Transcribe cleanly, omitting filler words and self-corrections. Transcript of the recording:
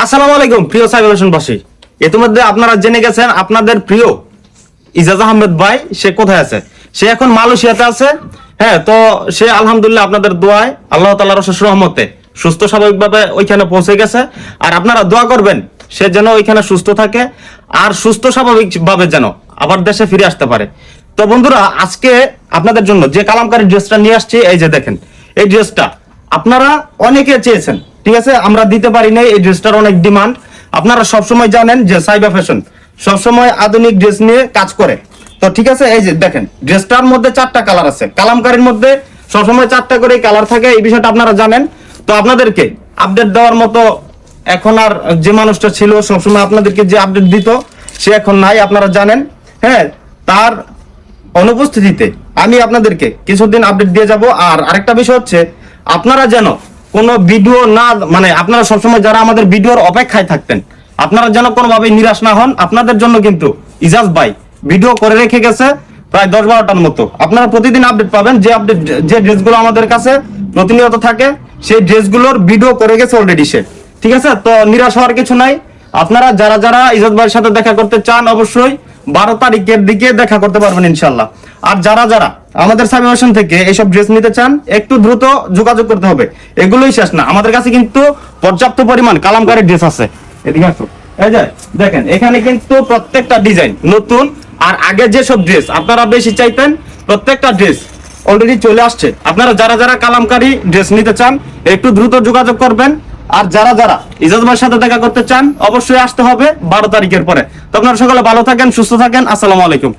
আসসালামু আলাইকুম প্রিয় সাইবার ফ্যাশনবাসী, ইতিমধ্যে আপনারা জেনে গেছেন আপনাদের প্রিয় ইজাজ আহমেদ ভাই সে কোথায় আছে। সে এখন মালয়েশিয়াতে আছে। হ্যাঁ, তো সে আলহামদুলিল্লাহ আপনাদের দোয়ায় আল্লাহ তাআলার অশেষ রহমতে সুস্থ স্বাভাবিকভাবে ওইখানে পৌঁছে গেছে। আর আপনারা দোয়া করবেন সে যেন ওইখানে সুস্থ থাকে আর সুস্থ স্বাভাবিকভাবে যেন আবার দেশে ফিরে আসতে পারে। তো বন্ধুরা, আজকে আপনাদের জন্য যে কালামকারী ড্রেসটা নিয়ে আসছি, এই যে দেখেন, এই ড্রেসটা আপনারা অনেকে চেয়েছেন, ঠিক আছে, আমরা দিতে পারি নাই। এই ড্রেসটার অনেক ডিমান্ড। আপনারা সবসময় জানেন যে সাইবা ফ্যাশন সবসময় আধুনিক ড্রেস নিয়ে কাজ করে। তো ঠিক আছে, এই যে দেখেন, ড্রেসটার মধ্যে 4টা কালার আছে। কালামকারীর মধ্যে সবসময় 4টা করে কালার থাকে, এই বিষয়টা আপনারা জানেন। তো আপনাদেরকে আপডেট দেওয়ার মতো এখন আর যে মানুষটা ছিল সবসময় আপনাদেরকে যে আপডেট দিত সে এখন নাই, আপনারা জানেন। হ্যাঁ, তার অনুপস্থিতিতে আমি আপনাদেরকে কিছুদিন আপডেট দিয়ে যাব। আর আরেকটা বিষয় হচ্ছে, আপনারা যেন কোনো ভিডিও না, মানে আপনারা সবসময় যারা আমাদের ভিডিওর অপেক্ষায় থাকতেন, আপনারা যেন কোনোভাবে নিরাশ না হন। আপনাদের জন্য কিন্তু ইজাজ ভাই ভিডিও করে রেখে গেছে প্রায় 10-12টার মতো। আপনারা প্রতিদিন আপডেট পাবেন। যে ড্রেসগুলো আমাদের কাছে প্রতিনিয়ত থাকে সেই ড্রেসগুলোর ভিডিও করে গেছে অলরেডি সে, ঠিক আছে। তো নিরাশ হওয়ার কিছু নাই। আপনারা যারা যারা ইজাজ ভাইয়ের সাথে দেখা করতে চান অবশ্যই 12 তারিখের দিকে দেখা করতে পারবেন ইনশাল্লাহ। আর যারা যারা আমাদের সাইবা ফ্যাশন থেকে এইসব ড্রেস নিতে চান একটু দ্রুত যোগাযোগ করতে হবে। এগুলোই শেষ না, আমাদের কাছে কিন্তু পর্যাপ্ত পরিমাণ কালামকারী ড্রেস আছে। এদিকে আসো, এই যে দেখেন, এখানে কিন্তু প্রত্যেকটা ডিজাইন নতুন। আর আগে যেসব ড্রেস আপনারা বেশি চাইতেন প্রত্যেকটা ড্রেস অলরেডি চলে আসছে। আপনারা যারা যারা কালামকারী ড্রেস নিতে চান একটু দ্রুত যোগাযোগ করবেন। আর যারা যারা ইজাজ ভাইয়ের সাথে দেখা করতে চান অবশ্যই আসতে হবে 12 তারিখের পরে। তো আপনারা সকলে ভালো থাকেন, সুস্থ থাকেন। আসসালামু আলাইকুম।